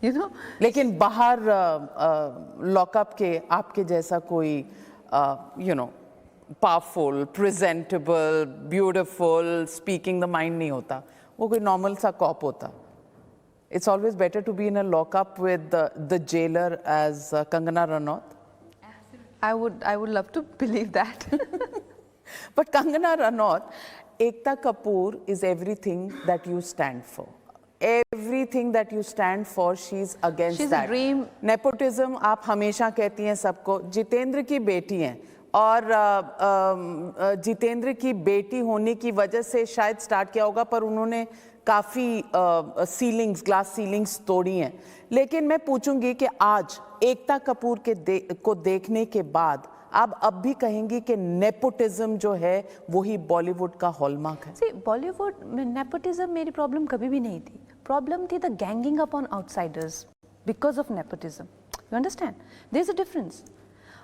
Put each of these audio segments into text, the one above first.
you know. लेकिन बाहर lockup के आपके जैसा कोई you know powerful, presentable, beautiful, speaking the mind नहीं होता, वो कोई normal सा cop होता. It's always better to be in a lockup with the jailer as Kangana Ranaut. I would love to believe that. But Kangana Ranaut, Ekta Kapoor is everything that you stand for. Everything that you stand for, she's against She's that. a dream. Nepotism, आप हमेशा कहती हैं सबको. जितेंद्र की बेटी हैं और जितेंद्र की बेटी होने की वजह से शायद स्टार्ट किया होगा, पर उन्होंने काफ़ी सीलिंग्स, ग्लास सीलिंग्स तोड़ी हैं. लेकिन मैं पूछूंगी कि आज एकता कपूर को देखने के बाद आप अब भी कहेंगी कि नेपोटिज्म जो है वही बॉलीवुड का हॉलमार्क है? See, बॉलीवुड में नेपोटिज्म मेरी प्रॉब्लम कभी भी नहीं थी. प्रॉब्लम थी the ganging up on outsiders because of nepotism. You understand? There is a difference.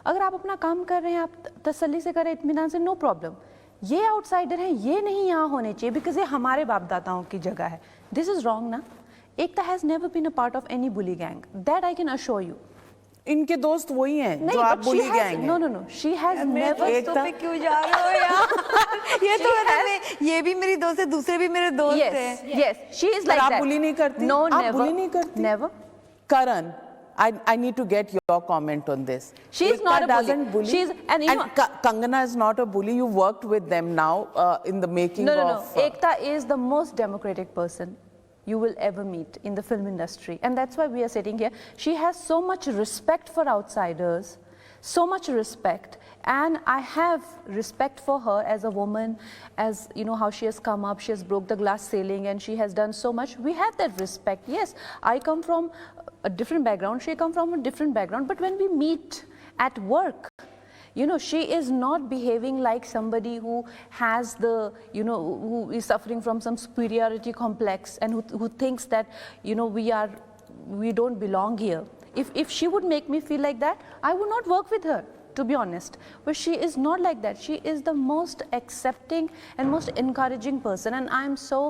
अगर आप अपना काम कर रहे हैं, आप तसल्ली से करें, इत्मीनान से, नो प्रॉब्लम. ये आउटसाइडर हैं, ये नहीं यहाँ होने चाहिए बिकॉज ये हमारे बाप दादाओं की जगह है. दिस इज रॉन्ग ना. Ekta has never been a part of any bully gang, that I can assure you. इनके दोस्त वही हैं जो आप बुली गैंग हैं. No no no, she has never. दोस्तों पे क्यों जा रहे हो यार? ये तो ये भी मेरी दोस्त है, दूसरे भी मेरे दोस्त हैं. Yes, she is like that. आप बुली नहीं करती? No, आप never. बुली नहीं करती? Never. Karan, I need to get your comment on this. She is not a bully. Doesn't bully. She's and you know, Kangana is not a bully. You worked with them now in the making no. of. Ekta is the most democratic person you will ever meet in the film industry, and that's why we are sitting here. She has so much respect for outsiders, so much respect, and I have respect for her as a woman, as you know how she has come up, she has broke the glass ceiling, and she has done so much. We have that respect. Yes, I come from a different background, she come from a different background, but when we meet at work, you know, she is not behaving like somebody who has the, you know, who is suffering from some superiority complex and who thinks that, you know, we don't belong here. If she would make me feel like that, I would not work with her, to be honest. But she is not like that. She is the most accepting and most encouraging person, and I am so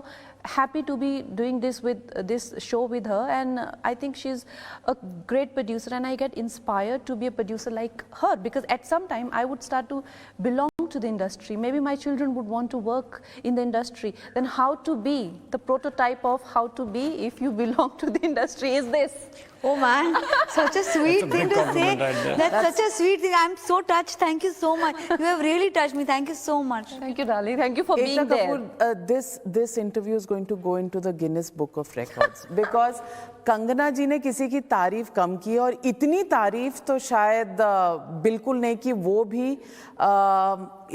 happy to be doing this show with her, and I think she's a great producer, and I get inspired to be a producer like her, because at some time I would start to belong to the industry. Maybe my children would want to work in the industry. Then how to be, the prototype of how to be if you belong to the industry is this. Oh man, such a sweet thing to say. That's such a sweet thing. I'm so touched. Thank you so much. You have really touched me. Thank you so much. Thank you, darling. Thank you for being there. Kapoor, this interview is going to go into the Guinness Book of Records because Kangana जी ने किसी की तारीफ कम की और इतनी तारीफ तो शायद बिल्कुल नहीं की वो भी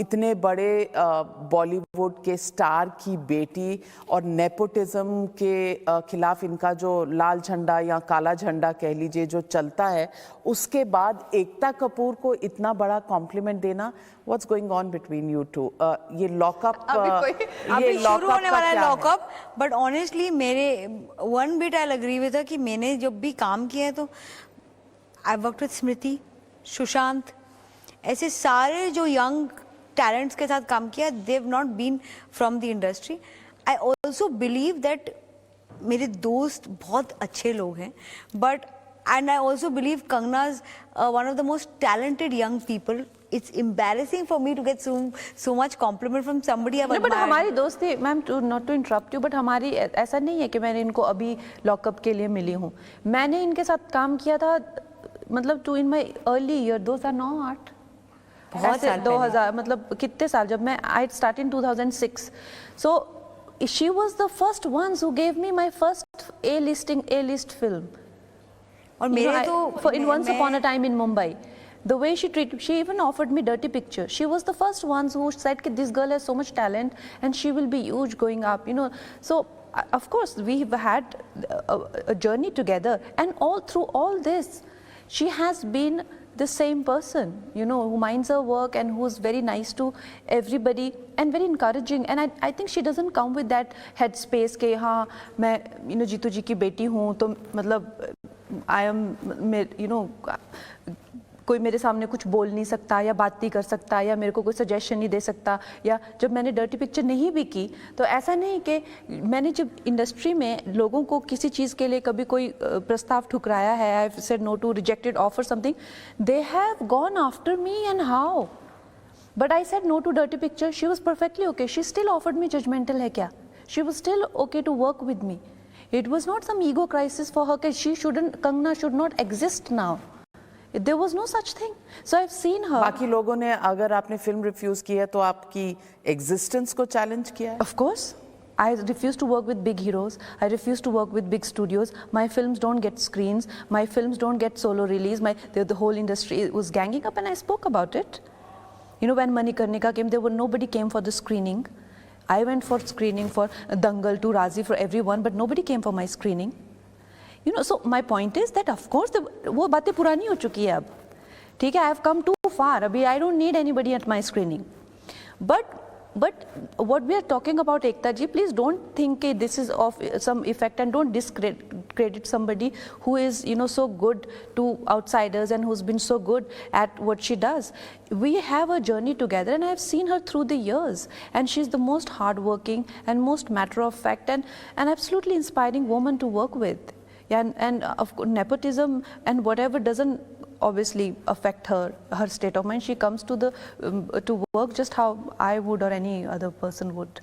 इतने बड़े बॉलीवुड के स्टार की बेटी और नेपोटिज्म के खिलाफ इनका जो लाल झंडा या काला झंडा कह लीजिए जो चलता है उसके बाद एकता कपूर को इतना बड़ा कॉम्प्लीमेंट देना. What's going on between you two? ये लॉकअप अभी शुरू होने वाला है लॉकअप, बट ऑनेस्टली मेरे one bit I agree with कि मैंने जब भी काम किया है तो I worked with Smriti, Sushant, ऐसे सारे जो यंग टैलेंट्स के साथ काम किया, they have not been from the industry. I also believe that मेरे दोस्त बहुत अच्छे लोग हैं, but and I also believe Kangana's one of the most talented young people. It's embarrassing for me to get so much compliment from somebody I've admired. But हमारी दोस्ती, ma'am, not to interrupt you, but हमारी ऐसा नहीं है कि मैंने इनको अभी लॉकअप के लिए मिली हूँ. मैंने इनके साथ काम किया था, मतलब in my early year, 2009-8 बहुत साल 2000, मतलब कितने साल, जब मैं I started in 2006. So she was the first ones who gave me my first A-list film. और मेरे तो in Once Upon a Time in Mumbai, the way she treated, she even offered me Dirty Picture. She was the first ones who said that this girl has so much talent and she will be huge going up, you know. So of course we've had a journey together, and all through all this she has been the same person, you know, who minds her work and who's very nice to everybody and very encouraging. And I think she doesn't come with that headspace के हाँ मैं, you know, Jitu जी की बेटी हूँ तो मतलब I am, you know, कोई मेरे सामने कुछ बोल नहीं सकता या बात नहीं कर सकता या मेरे को कोई सजेशन नहीं दे सकता, या जब मैंने डर्टी पिक्चर नहीं भी की तो ऐसा नहीं कि मैंने जब इंडस्ट्री में लोगों को किसी चीज़ के लिए कभी कोई प्रस्ताव ठुकराया है, I said no to, rejected offer something, they have gone after me and how, but I said no to Dirty Picture, she was perfectly okay, she still offered me, judgmental है क्या, she was still okay to work with me. It was not some ego crisis for her that Kangana should not exist now. There was no such thing. So I've seen her. बाकी लोगों ने, अगर आपने film refuse की है तो आपकी existence को चैलेंज किया है? Of course. I refuse to work with big heroes. I refuse to work with big studios. My films don't get screens. My films don't get solo release. The whole industry was ganging up, and I spoke about it. You know, when Manikarnika came, nobody came for the screening. I went for screening for Dangal to Razi, for everyone, but nobody came for my screening. You know, so my point is that of course वो बातें पुरानी हो चुकी है अब, ठीक है, I have come too far. अभी I don't need anybody at my screening. But what we are talking about, Ekta ji, please don't think that this is of some effect, and don't discredit somebody who is, you know, so good to outsiders and who's been so good at what she does. We have a journey together, and I've seen her through the years, and she's the most hardworking and most matter of fact and an absolutely inspiring woman to work with. Yeah, and of course, nepotism and whatever doesn't obviously affect her state of mind. She comes to work just how I would or any other person would.